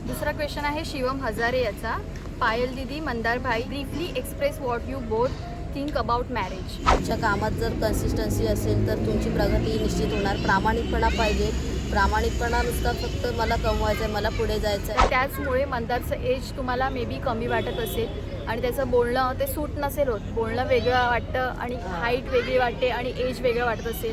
दुसरा क्वेश्चन आहे शिवम हजारे याचा. पायल दीदी, मंदार भाई, briefly express what you both think about marriage. तुमच्या कामात जर कन्सिस्टन्सी असेल तर तुमची प्रगती निश्चित होणार. प्रामाणिकपणा पाहिजे. प्रामाणिकपणा नुसता फक्त मला कमवायचं आहे, मला पुढे जायचं आहे. त्याचमुळे मंदारचं एज तुम्हाला मे बी कमी वाटत असेल आणि त्याचं बोलणं ते सूट नसेल होत. बोलणं वेगळं वाटतं आणि हाईट वेगळी वाटते आणि एज वेगळं वाटत असेल.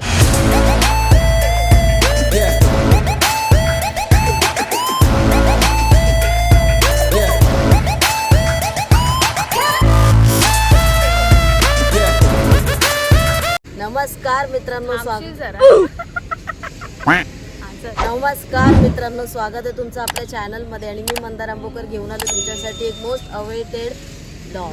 नमस्कार मित्रांनो, थांबशील जरा. नमस्कार मित्रांनो, स्वागत आहे तुमचं आपल्या चॅनलमध्ये. आणि मी मंदार आंबोकर घेऊन आलो तुमच्यासाठी एक मोस्ट अवेटेड ब्लॉग.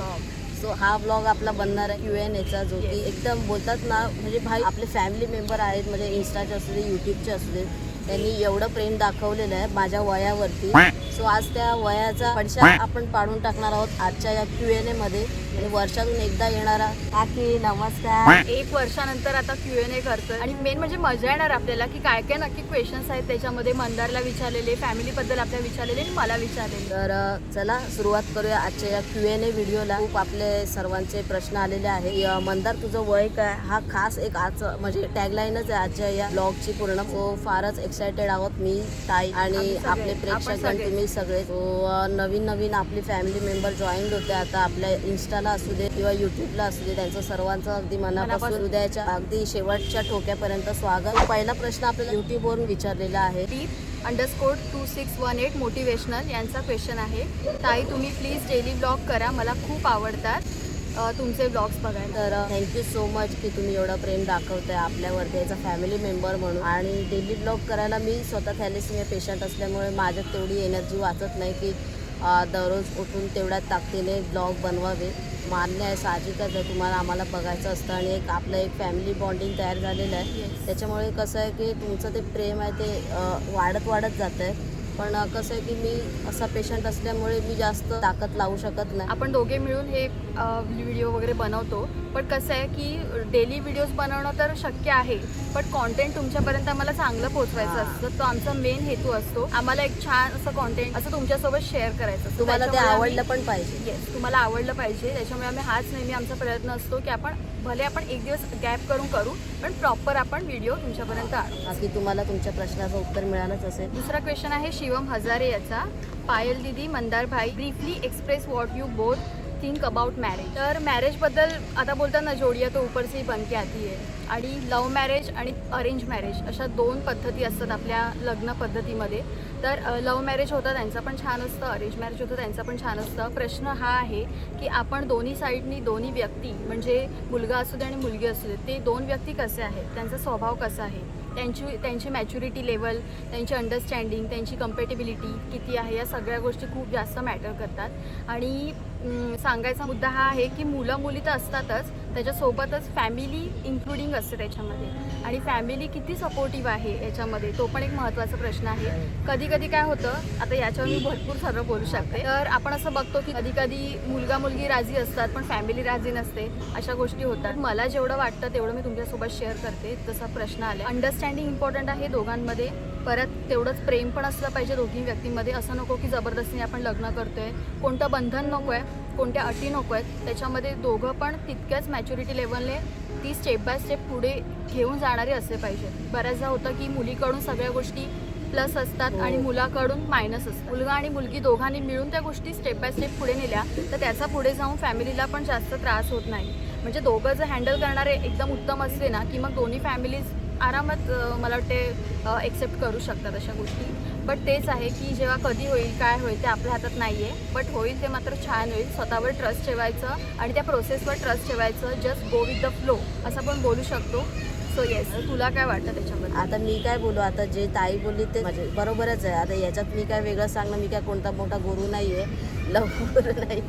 सो हा ब्लॉग आपला बनणार आहे Q&Aचा, जो की एकदम बोलतात ना, म्हणजे भाई आपले फॅमिली मेंबर आहेत, म्हणजे इन्स्टाचे असू दे, यूट्यूबचे असू दे, त्यांनी एवढं प्रेम दाखवलेलं आहे माझ्या वयावरती. सो आज त्या वयाचा पडशा आपण पाडून टाकणार आहोत आजच्या या Q&A मध्ये. आणि वर्षातून एकदा येणारा काकी नमस्कार. 1 वर्षानंतर आता Q&A करतोय आणि मेन म्हणजे मजा येणार आपल्याला की काय काय नक्की क्वेश्चन्स आहेत त्याच्यामध्ये. मंदारला विचारलेले, फॅमिलीबद्दल आपल्याला विचारलेले आणि मला विचारलेले. तर चला सुरुवात करूया आजच्या या Q&A व्हिडिओला. खूप आपले सर्वांचे प्रश्न आलेले आहे. मंदार तुझं वय काय, हा खास एक आज म्हणजे टॅगलाईनच आहे आजच्या या ब्लॉगची पूर्ण. सो फारच एक्सायटेड आहोत मी, ताई आणि आपले प्रेक्षकगण, तुम्ही सगळे. सो नवीन आपली फॅमिली मेंबर जॉईन होते आता आपल्या इंस्टाला असू दे किंवा युट्यूबला असू दे. त्यांचं सर्वांचं अगदी मनापासून हृदयाच्या अगदी शेवटच्या ठोक्यापर्यंत स्वागत. पहिला प्रश्न आपल्याला युट्यूबवरून विचारलेला आहे. _2618 मोटिवेशनल यांचा क्वेश्चन आहे. ताई तुम्ही प्लीज डेली ब्लॉग करा, मला खूप आवडतात तुमचे ब्लॉग्स बघायला. तर थँक्यू सो मच की तुम्ही एवढं प्रेम दाखवताय आपल्यावरती एज अ फॅमिली मेंबर म्हणून. आणि डेली ब्लॉग करायला मी स्वतः थॅलेसिमिया पेशंट असल्यामुळे माझ्यात तेवढी एनर्जी वाचत नाही की दररोज उठून तेवढ्या ताकदीने ब्लॉग बनवावे. मान्य आहे, साहजिकच आहे, तुम्हाला आम्हाला बघायचं असतं आणि एक आपलं एक फॅमिली बॉन्डिंग तयार झालेलं आहे. त्याच्यामुळे कसं आहे की तुमचं ते प्रेम आहे ते वाढत जातं आहे. पण कसं आहे की मी असा पेशंट असल्यामुळे मी जास्त ताकद लावू शकत नाही. आपण दोघे मिळून हे व्हिडिओ वगैरे बनवतो, पण कसं आहे की डेली व्हिडिओज बनवणं तर शक्य आहे, पण कॉन्टेंट तुमच्यापर्यंत आम्हाला चांगलं पोहोचवायचं असतं. तो आमचा मेन हेतू असतो. आम्हाला एक छान असं कॉन्टेंट असं तुमच्यासोबत शेअर करायचं असतं. तुम्हाला ते आवडलं पण पाहिजे. येस, तुम्हाला आवडलं पाहिजे. त्याच्यामुळे आम्ही हाच नेहमी आमचा प्रयत्न असतो की आपण भले आपण एक दिवस गॅप करून करू, पण प्रॉपर आपण व्हिडिओ तुमच्यापर्यंत आणू. बाकी तुम्हाला तुमच्या प्रश्नाचं उत्तर मिळालंच असेल. दुसरा क्वेश्चन आहे शिवम हजारे याचा. पायल दीदी, मंदार भाई, briefly express what you both think about marriage. तर मॅरेजबद्दल आता बोलतात ना, जोडिया तो ऊपर से बन के आती है. आणि लव्ह मॅरेज आणि अरेंज मॅरेज अशा 2 पद्धती असतात आपल्या लग्न पद्धतीमध्ये. तर लव्ह मॅरेज होतं त्यांचं पण छान असतं, अरेंज मॅरेज होतं त्यांचं पण छान असतं. प्रश्न हा आहे की आपण दोन्ही साईडनी दोन्ही व्यक्ती म्हणजे मुलगा असू दे आणि मुलगी असू दे, ते 2 व्यक्ती कसे आहेत, त्यांचा स्वभाव कसा आहे, त्यांची मॅच्युरिटी लेवल, त्यांची अंडरस्टँडिंग, त्यांची कम्पॅटेबिलिटी किती आहे, या सगळ्या गोष्टी खूप जास्त मॅटर करतात. आणि सांगायचा मुद्दा हा आहे की मुलं मुली तर असतातच, त्याच्यासोबतच फॅमिली इन्क्लुडिंग असते त्याच्यामध्ये. आणि फॅमिली किती सपोर्टिव्ह आहे याच्यामध्ये, तो पण एक महत्त्वाचा प्रश्न आहे. कधी कधी काय होतं, आता याच्यावर मी भरपूर सर्व बोलू शकते. तर आपण असं बघतो की कधी कधी मुलगा मुलगी राजी असतात पण फॅमिली राजी नसते, अशा गोष्टी होतात. मला जेवढं वाटतं तेवढं मी तुमच्यासोबत शेअर करते. तसा प्रश्न आला. अंडरस्टँडिंग इम्पॉर्टंट आहे दोघांमध्ये. परत तेवढंच प्रेम पण असलं पाहिजे दोघी व्यक्तींमध्ये. असं नको की जबरदस्तीने आपण लग्न करतोय, कोणतं बंधन नको आहे, कोणत्या अटी नको आहेत. त्याच्यामध्ये दोघं पण तितक्याच मॅच्युरिटी लेवलने ती स्टेप बाय स्टेप पुढे घेऊन जाणारे असले पाहिजे. बऱ्याचदा होतं की मुलीकडून सगळ्या गोष्टी प्लस असतात आणि मुलाकडून मायनस असतात. मुलगा आणि मुलगी दोघांनी मिळून त्या गोष्टी स्टेप बाय स्टेप पुढे नेल्या तर त्याचा पुढे जाऊन फॅमिलीला पण जास्त त्रास होत नाही. म्हणजे दोघं जर हँडल करणारे एकदम उत्तम असले ना की मग दोन्ही फॅमिलीज आरामात मला वाटते एक्सेप्ट करू शकतात अशा गोष्टी. बट तेच आहे की जेव्हा कधी होईल काय होईल ते आपल्या हातात नाही आहे, बट होईल ते मात्र छान होईल. स्वतःवर ट्रस्ट ठेवायचं आणि त्या प्रोसेसवर ट्रस्ट ठेवायचं. Just go with the flow असं पण बोलू शकतो. सो येस, तुला काय वाटतं त्याच्याबद्दल? आता मी काय बोलू, आता जे ताई बोलली ते म्हणजे बरोबरच आहे. आता याच्यात मी काय वेगळं सांगणं, मी काय कोणता मोठा गुरु नाही आहे, गुरु नाही.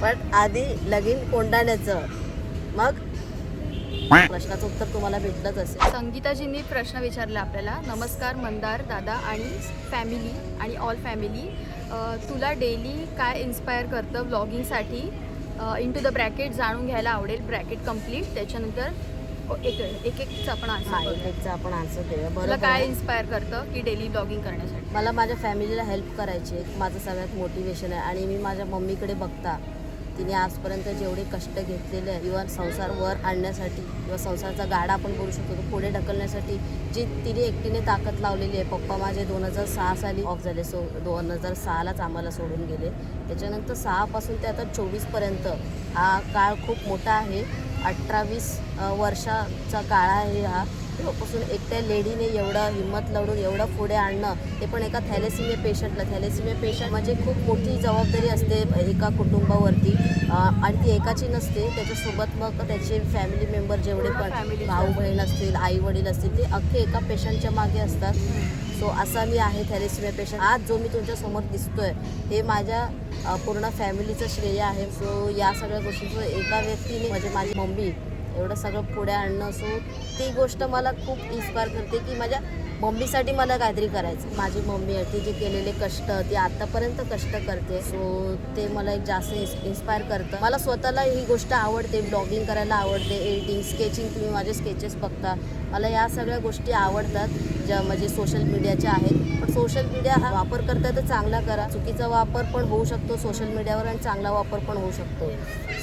पण आधी लगीन कोंडाण्याचं, मग प्रश्नाचं उत्तर तुम्हाला भेटलंच असेल. संगीताजींनी प्रश्न विचारला आपल्याला. नमस्कार मंदार दादा आणि फॅमिली आणि ऑल फॅमिली, तुला डेली काय इन्स्पायर करतं व्लॉगिंगसाठी? इन टू द ब्रॅकेट जाणून घ्यायला आवडेल, ब्रॅकेट कंप्लीट. त्याच्यानंतर एकचा आपण हा आन्सर करूया. एकचा आपण आन्सर देऊया. तुला बरोबर काय आहे. इन्स्पायर करतं की डेली ब्लॉगिंग करण्यासाठी? मला माझ्या फॅमिलीला हेल्प करायची आहे माझं सगळ्यात मोटिवेशन आहे. आणि मी माझ्या मम्मीकडे बघता तिने आजपर्यंत जेवढे कष्ट घेतलेले आहे इव्हन संसार वर आणण्यासाठी किंवा संसाराचा गाडा आपण बोलू शकतो तो पुढे ढकलण्यासाठी जी तिने एकटीने ताकद लावलेली आहे. पप्पा माझे 2006 साली ऑफ झाले, 2006लाच आम्हाला सोडून गेले. त्याच्यानंतर 6 ते आता 24पर्यंत हा काळ खूप मोठा आहे. 18-20 वर्षाचा काळ आहे हा. तेव्हापासून एकट्या लेडीने एवढं हिंमत लढून एवढं पुढे आणणं, ते पण एका थॅलेसिमिया पेशंटला. थॅलेसिमिया पेशंट म्हणजे खूप मोठी जबाबदारी असते एका कुटुंबावरती. आणि ती एकाची नसते, त्याच्यासोबत मग त्याचे फॅमिली मेंबर जेवढे पण Family भाऊ बहीण असतील, आई वडील असतील, ते अख्खे एका पेशंटच्या मागे असतात. सो असा मी आहे थॅलेसिमिया पेशंट. आज जो मी तुमच्यासमोर दिसतोय हे माझ्या पूर्ण फॅमिलीचं श्रेय आहे. सो या सगळ्या गोष्टीचं एका व्यक्तीने म्हणजे माझी मम्मी एवढं सगळं पुढे आणणं, सो ती गोष्ट मला खूप इन्स्पायर करते की माझ्या मम्मीसाठी मला काहीतरी करायचं. माझी मम्मी आहे ती जे केलेले कष्ट ती आत्तापर्यंत कष्ट करते. सो ते मला एक जास्त इन्स्पायर करतं. मला स्वतःला ही गोष्ट आवडते, ब्लॉगिंग करायला आवडते, एडिटिंग, स्केचिंग. तुम्ही माझे स्केचेस बघता, मला या सगळ्या गोष्टी आवडतात ज्या म्हणजे सोशल मीडियाच्या आहेत. पण सोशल मीडिया हा वापर करता तर चांगला करा. चुकीचा वापर पण होऊ शकतो सोशल मीडियावर आणि चांगला वापर पण होऊ शकतो.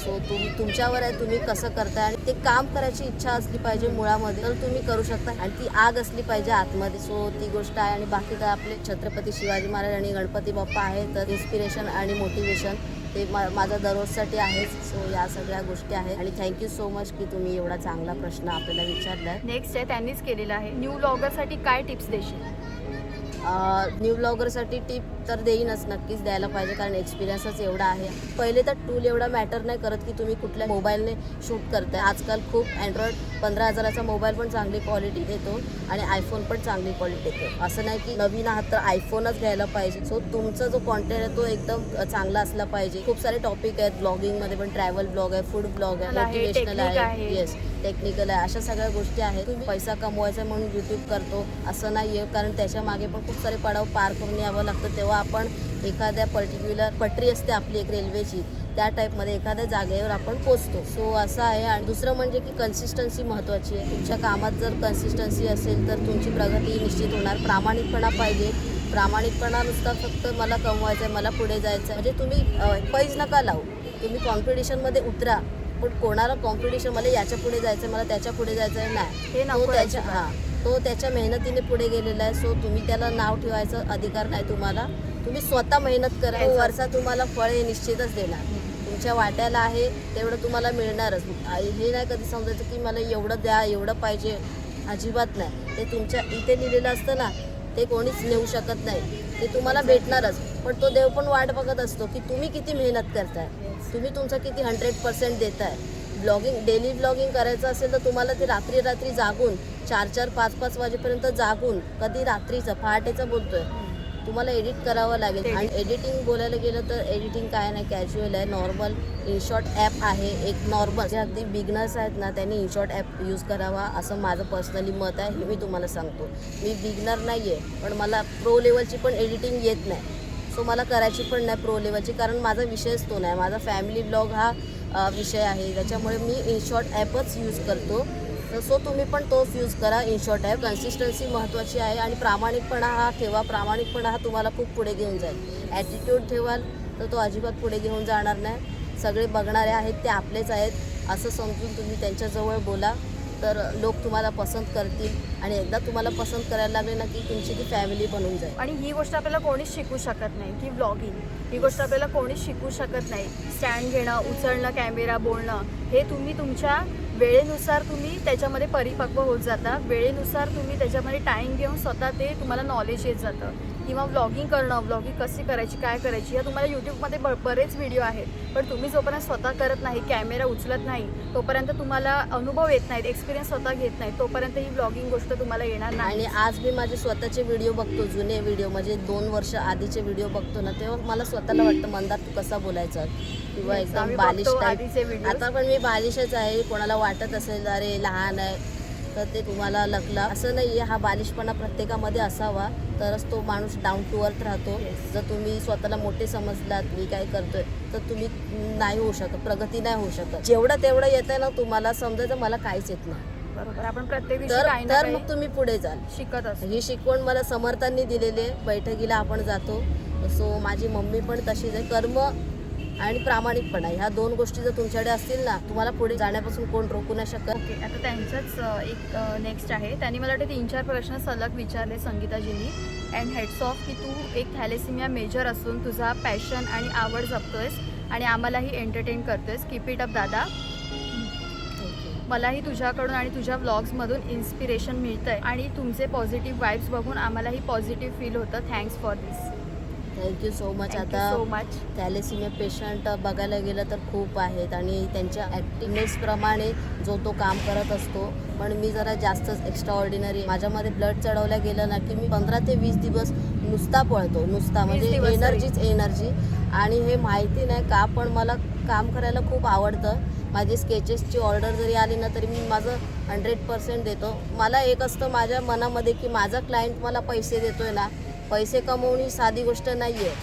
सो तुमच्यावर आहे तुम्ही कसं करताय. आणि ते काम करायची इच्छा असली पाहिजे मुळामध्ये तर तुम्ही करू शकता. आणि ती आग असली पाहिजे आतमध्ये. सो ती गोष्ट आहे. आणि बाकी तर आपले छत्रपती शिवाजी महाराज आणि गणपती बाप्पा आहे तर इन्स्पिरेशन आणि मोटिवेशन ते माझा दररोजसाठी आहेच. सो या सगळ्या गोष्टी आहेत. आणि थँक्यू सो मच की तुम्ही एवढा चांगला प्रश्न आपल्याला विचारलाय. नेक्स्ट आहे त्यांनीच केलेला आहे. न्यू ब्लॉगरसाठी काय टिप्स देशील? न्यू ब्लॉगरसाठी टिप तर देईनच, नक्कीच द्यायला पाहिजे कारण एक्सपिरियन्सच एवढा आहे. पहिले तर टूल एवढा मॅटर नाही करत की तुम्ही कुठल्या मोबाईलने शूट करताय. आजकाल खूप अँड्रॉइड 15,000चा मोबाईल पण चांगली क्वालिटी देतो आणि आयफोन पण चांगली क्वालिटी देतो. असं नाही की नवीन आहात तर आयफोनच घ्यायला पाहिजे. सो तुमचा जो कॉन्टेंट आहे तो एकदम चांगला असला पाहिजे. खूप सारे टॉपिक आहेत ब्लॉगिंगमध्ये पण. ट्रॅव्हल ब्लॉग आहे, फूड ब्लॉग आहे, मोटिवेशनल आहे, येस टेक्निकल आहे. अशा सगळ्या गोष्टी आहेत. तुम्ही पैसा कमवायचा म्हणून यूट्यूब करतो असं नाही आहे, कारण त्याच्या मागे पण खूप सारे पडाव पार करून यावं लागतं. तेव्हा आपण एखाद्या पर्टिक्युलर पटरी असते आपली एक रेल्वेची, त्या टाईपमध्ये एखाद्या जागेवर आपण पोचतो. सो असं आहे. आणि दुसरं म्हणजे की कन्सिस्टन्सी महत्त्वाची आहे. तुमच्या कामात जर कन्सिस्टन्सी असेल तर तुमची प्रगती निश्चित होणार. प्रामाणिकपणा पाहिजे. प्रामाणिकपणा नुसता फक्त मला कमवायचं आहे, मला पुढे जायचं आहे म्हणजे तुम्ही पैज नका लावू. तुम्ही कॉम्पिटिशनमध्ये उतरा, पण कोणाला कॉम्पिटिशन मला याच्या पुढे जायचं आहे, मला त्याच्या पुढे जायचं आहे नाही. हे तो नको त्याच्या यायचं. तो त्याच्या मेहनतीने पुढे गेलेला आहे. सो तुम्ही त्याला नाव ठेवायचा अधिकार नाही तुम्हाला. तुम्ही स्वतः मेहनत करा. तो वारसा तुम्हाला फळ हे निश्चितच देणार. तुमच्या वाट्याला आहे तेवढं तुम्हाला मिळणारच. हे नाही कधी समजायचं की मला एवढं द्या, एवढं पाहिजे, अजिबात नाही. ते तुमच्या इथे लिहिलेलं असतं ना, ते कोणीच नेऊ शकत नाही. ते तुम्हाला भेटणारच. पण तो देव पण वाट बघत असतो की तुम्ही किती मेहनत करताय, तुम्ही तुमचं किती 100% देताय. ब्लॉगिंग, डेली ब्लॉगिंग करायचं असेल तर तुम्हाला ते रात्री जागून 4-4, 5-5 वाजेपर्यंत जागून, कधी रात्रीचं पहाटेचं बोलतोय, तुम्हाला एडिट करावं लागेल. आणि एडिटिंग बोलायला गेलं तर एडिटिंग काय नाही, कॅज्युअल आहे, नॉर्मल इनशॉट ॲप आहे एक नॉर्मल. जे अगदी बिगनर्स आहेत ना त्यांनी इनशॉट ॲप यूज करावा असं माझं पर्सनली मत आहे. हे मी तुम्हाला सांगतो. मी बिगनर नाही आहे, पण मला प्रो लेवलची पण एडिटिंग येत नाही. सो मला करायची पण नाही प्रो लेवलची, कारण माझा विषयच तो नाही. माझा फॅमिली ब्लॉग हा विषय आहे, त्याच्यामुळे मी इनशॉट ॲपच यूज करतो. सो तुम्ही पण तोच यूज करा, इनशॉट ॲप. कन्सिस्टन्सी महत्त्वाची आहे आणि प्रामाणिकपणा हा ठेवा. प्रामाणिकपणा हा तुम्हाला खूप पुढे घेऊन जाईल. ॲटिट्यूड ठेवाल तर तो अजिबात पुढे घेऊन जाणार नाही. सगळे बघणारे आहेत ते आपलेच आहेत असं समजून तुम्ही त्यांच्याजवळ बोला, तर लोक तुम्हाला पसंत करतील. आणि एकदा तुम्हाला पसंत करायला लागले ना की तुमची ती फॅमिली बनून जाईल. आणि ही गोष्ट आपल्याला कोणीच शिकू शकत नाही की ब्लॉगिंग ही गोष्ट आपल्याला कोणीच शिकू शकत नाही. स्टँड घेणं, उचलणं, कॅमेरा, बोलणं हे तुम्ही तुमच्या वेळेनुसार तुम्ही त्याच्यामध्ये परिपक्व होत जाता. वेळेनुसार तुम्ही त्याच्यामध्ये टाईम घेऊन स्वतः ते तुम्हाला नॉलेज येत जातं. किंवा व्लॉगिंग करणं, व्लॉगिंग कशी करायची, काय करायची, या तुम्हाला यूट्यूबमध्ये बरेच व्हिडिओ आहेत. पण तुम्ही जोपर्यंत स्वतः करत नाही, कॅमेरा उचलत नाही, तोपर्यंत तुम्हाला अनुभव येत नाहीत, एक्सपिरियन्स स्वतः घेत नाही, तोपर्यंत ही व्लॉगिंग गोष्ट तुम्हाला येणार नाही. आणि आज मी माझे स्वतःचे व्हिडिओ बघतो, जुने व्हिडिओ म्हणजे 2 वर्ष आधीचे व्हिडिओ बघतो ना, तेव्हा मला स्वतःला वाटतं मंदार तू कसा बोलायचा किंवा एकदम बालिश टाईप. आता पण मी बालिशच आहे. कोणाला वाटत असेल अरे लहान आहे तर ते तुम्हाला लकला, असं नाही आहे. हा बालिशपणा प्रत्येकामध्ये असावा तरच तो माणूस डाऊन टू अर्थ राहतो. जर तुम्ही स्वतःला मोठे समजलात मी काय करतोय तर तुम्ही नाही होऊ शकत, प्रगती नाही होऊ शकत. जेवढं तेवढं येतं ना तुम्हाला समजायचं मला काहीच येत नाही. बरोबर, आपण प्रत्येक दिवशी तर काही ना तर काही मग तुम्ही पुढे जाल. शिकत असतो. ही शिकवण मला समर्थांनी दिलेली आहे. बैठकीला आपण जातो, सो माझी मम्मी पण तशीच आहे. कर्म आणि प्रामाणिकपणा ह्या 2 गोष्टी जर तुमच्याकडे असतील ना, तुम्हाला पुढे जाण्यापासून कोण रोखू नाही शकत. ओके, आता त्यांचंच एक नेक्स्ट आहे. त्यांनी मला वाटतं 3-4 प्रश्न सलग विचारले संगीताजींनी. अँड हेड्स ऑफ की तू एक थॅलेसिमिया मेजर असून तुझा पॅशन आणि आवड जपतोयस आणि आम्हालाही एंटरटेन करतोयस. कीप इट अप दादा. मलाही तुझ्याकडून आणि तुझ्या व्लॉग्समधून इन्स्पिरेशन मिळतं आहे आणि तुमचे पॉझिटिव्ह वाईब्स बघून आम्हालाही पॉझिटिव्ह फील होतं. Thanks for this. Thank you so much. Thank you आता सो मच. थॅलेसिमिया पेशंट बघायला गेलं तर खूप आहेत आणि त्यांच्या ॲक्टिव्हनेसप्रमाणे जो तो काम करत असतो. पण मी जरा जास्तच एक्स्ट्रा ऑर्डिनरी. माझ्यामध्ये ब्लड चढवल्या गेलं ना की मी 15 ते 20 दिवस नुसता पळतो, नुसता म्हणजे 20 दिवस एनर्जीच एनर्जी. आणि हे माहिती नाही का, पण मला काम करायला खूप आवडतं. माझी स्केचेसची ऑर्डर जरी आली ना तरी मी माझं 100% देतो. मला एक असतं माझ्या मनामध्ये की माझा क्लायंट मला पैसे देतोय ना, पैसे कमवणे साधी गोष्ट नाही आहे.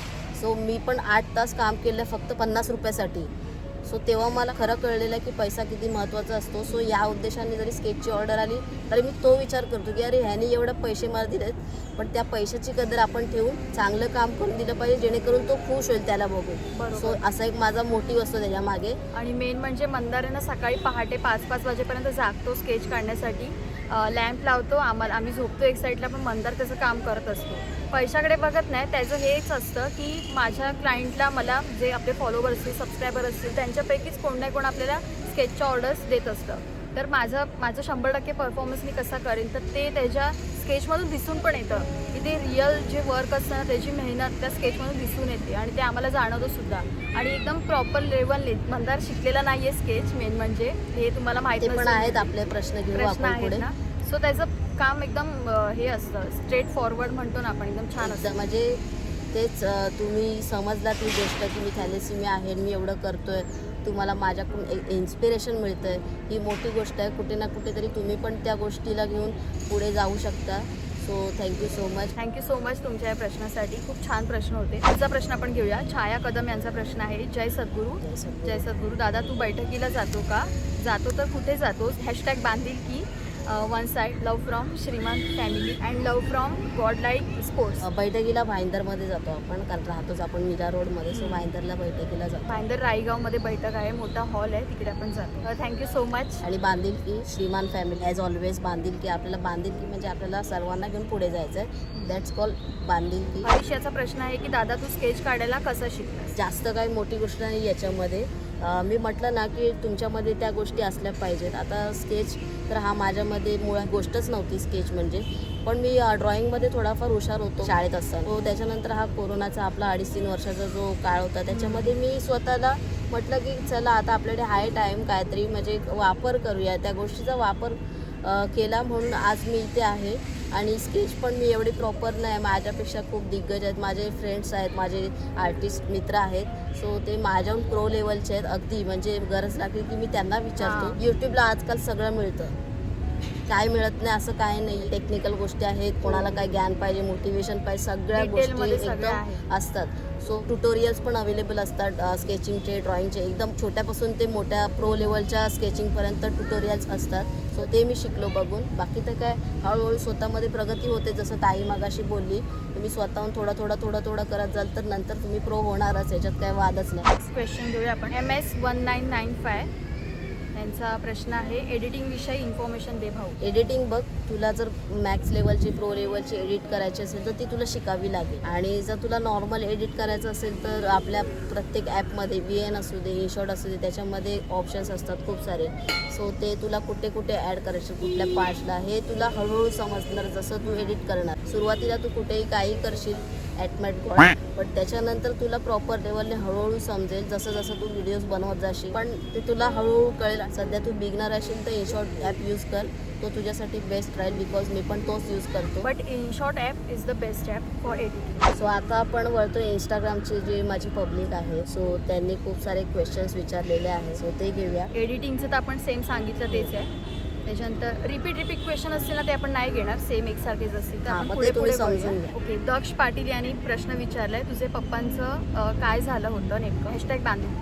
सो मी पण 8 तास काम केलं फक्त 50 रुपयासाठी. सो तेव्हा मला खरं कळलेलं की पैसा किती महत्त्वाचा असतो. सो या उद्देशाने जरी स्केचची ऑर्डर आली तरी मी तो विचार करतो की अरे ह्याने एवढे पैसे मला दिलेत, पण त्या पैशाची कदर आपण ठेवून चांगलं काम करून दिलं पाहिजे जेणेकरून तो खुश होईल त्याला बघून. बरोबर. सो असा एक माझा मोटिव्ह असतो त्याच्या मागे. आणि मेन म्हणजे मंदारानं सकाळी पहाटे 5-5 वाजेपर्यंत जागतो स्केच काढण्यासाठी. लॅम्प लावतो, आम्ही झोपतो एक साईडला, पण मंदार त्याचं काम करत असतो. पैशाकडे बघत नाही. त्याचं हेच असतं की माझ्या क्लायंटला, मला जे आपले फॉलोवर असतील, सबस्क्रायबर असतील, त्यांच्यापैकीच कोण ना कोण आपल्याला स्केचच्या ऑर्डर्स देत असतं. तर माझं 100% परफॉर्मन्स मी कसा करेन तर ते त्याच्या स्केचमधून दिसून पण येतं की ते रिअल जे वर्क असतं ना, त्याची मेहनत त्या स्केचमधून दिसून येते आणि ते आम्हाला जाणवतं सुद्धा. आणि एकदम प्रॉपर लेवल. मंदार शिकलेला नाही आहे स्केच, मेन म्हणजे हे तुम्हाला माहिती ते पण आहेत आपले प्रश्न घेऊ प्रश्न आपण आहेत पुढे. ना. सो त्याचं काम एकदम हे असतं, स्ट्रेट फॉरवर्ड म्हणतो ना आपण, एकदम छान असतं. म्हणजे तेच तुम्ही समजलात ही गोष्ट की मी थॅलेसिमिया आहे, मी एवढं करतोय, तुम्हाला माझ्याकडून एक इन्स्पिरेशन मिळतं आहे, ही मोठी गोष्ट आहे. कुठे ना कुठेतरी तुम्ही पण त्या गोष्टीला घेऊन पुढे जाऊ शकता. So thank you so much. Thank you so much तुमच्या या प्रश्नासाठी. खूप छान प्रश्न होते. पुढचा प्रश्न आपण घेऊया. छाया कदम यांचा प्रश्न आहे. जय सद्गुरू. जय सद्गुरू. दादा तू बैठकीला जातो का? जातो तर कुठे जातोस? हॅशटॅग बांधील की वन साईड. लव फ्रॉम श्रीमंत family and love from God like sports. बैठकीला भाईंदरमध्ये जातो आपण, कारण राहतोच आपण मीरा रोडमध्ये. सो भाईंदरला बैठकीला जातो. भाईंदर रायगावमध्ये बैठक आहे, मोठा हॉल आहे, तिकडे आपण जातो. Thank you so much. आणि बांधिलकी श्रीमान फॅमिली ॲज ऑलवेज. बांधिलकी आपल्याला, बांधिलकी म्हणजे आपल्याला सर्वांना घेऊन पुढे जायचं आहे. दॅट्स कॉल बांधिलकी. भविष्याचा प्रश्न आहे की दादा तू स्केच काढायला कसं शिकलास? जास्त काही मोठी गोष्ट नाही याच्यामध्ये. मी म्हटलं ना की तुमच्यामध्ये त्या गोष्टी असल्या पाहिजेत. आता स्केच तर हा माझ्यामध्ये मुळात गोष्टच नव्हती स्केच म्हणजे. पण मी ड्रॉइंगमध्ये थोडाफार हुशार होतो शाळेत असताना. तो त्याच्यानंतर हा कोरोनाचा आपला 2.5-3 वर्षाचा जो काळ होता, त्याच्यामध्ये मी स्वतःला म्हटलं की चला आता आपल्याकडे हाय टाईम काहीतरी म्हणजे वापर करूया. त्या गोष्टीचा वापर केला म्हणून आज मी इथे आहे. आणि स्केच पण मी एवढी प्रॉपर नाही, माझ्यापेक्षा खूप दिग्गज आहेत, माझे फ्रेंड्स आहेत, माझे आर्टिस्ट मित्र आहेत. सो ते माझ्याहून प्रो लेवलचे आहेत अगदी. म्हणजे गरज लागली की मी त्यांना विचारतो. यूट्यूबला आजकाल सगळं मिळतं, काय मिळत नाही असं काही नाही. टेक्निकल गोष्टी आहेत, कोणाला काय ज्ञान पाहिजे, मोटिवेशन पाहिजे, सगळ्या गोष्टी एकदम असतात. सो ट्युटोरियल्स पण अवेलेबल असतात स्केचिंगचे, ड्रॉइंगचे, एकदम छोट्यापासून ते मोठ्या प्रो लेवलच्या स्केचिंगपर्यंत ट्युटोरियल्स असतात. सो ते मी शिकलो बघून. बाकी तर काय हळूहळू स्वतःमध्ये प्रगती होते. जसं ताई मागाशी बोलली, तुम्ही स्वतःहून थोडं करत जाल तर नंतर तुम्ही प्रो होणारच, याच्यात काय वादच नाही. नेक्स्ट क्वेश्चन घेऊया आपण. MS1995 यांचा प्रश्न आहे. एडिटिंगविषयी इन्फॉर्मेशन दे भाऊ. एडिटिंग बघ, तुला जर मॅक्स लेवलची, प्रो लेवलची एडिट करायची असेल तर ती तुला शिकावी लागेल. आणि जर तुला नॉर्मल एडिट करायचं असेल तर आपल्या प्रत्येक ॲपमध्ये VN असू दे, इनशॉट असू दे, त्याच्यामध्ये ऑप्शन्स असतात खूप सारे. सो ते तुला कुठे कुठे ॲड करायचे, कुठल्या पार्ट्सला, हे तुला हळूहळू समजणार जसं तू एडिट करणार. सुरुवातीला तू कुठेही काही करशील ॲटमॅट गॉड, पण त्याच्यानंतर तुला प्रॉपर लेवलने हळूहळू समजेल जसं जसं तू व्हिडिओज बनवत जाशील. पण ते तुला हळूहळू कळेल. सध्या तू बिगनर असेल तर इनशॉट ॲप यूज कर, तो तुझ्यासाठी बेस्ट राहील. बिकॉज मी पण तोच यूज करतो. But InShot app is the best app for editing. So आता आपण वळतो इंस्टाग्रामची जी माझी पब्लिक आहे. सो त्यांनी खूप सारे क्वेश्चन्स विचारलेले आहेत, सो ते घेऊया. एडिटिंगचं तर आपण सेम सांगितलं तेच आहे. त्याच्यानंतर रिपीट क्वेश्चन असतील ना ते आपण नाही घेणार, सेम एकसारखेच असतील तर हां, आपण मग पुढे ते तुम्ही पुढे समजून बघूया. घ्या. ओके. दक्ष पाटील यांनी प्रश्न विचारलाय. तुझे पप्पांचं काय झालं होतं नेमकं? हॅशटॅग बांधून.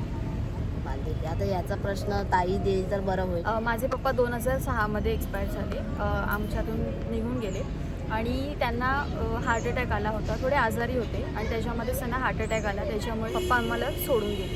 बांधील. आता याचा प्रश्न ताई देईल तर बरं होईल. माझे पप्पा 2006मध्ये एक्सपायर झाले, आमच्यातून निघून गेले आणि त्यांना हार्ट अटॅक आला होता. थोडे आजारी होते आणि त्याच्यामध्येच त्यांना हार्ट अटॅक आला, त्याच्यामुळे पप्पा आम्हाला सोडून गेले.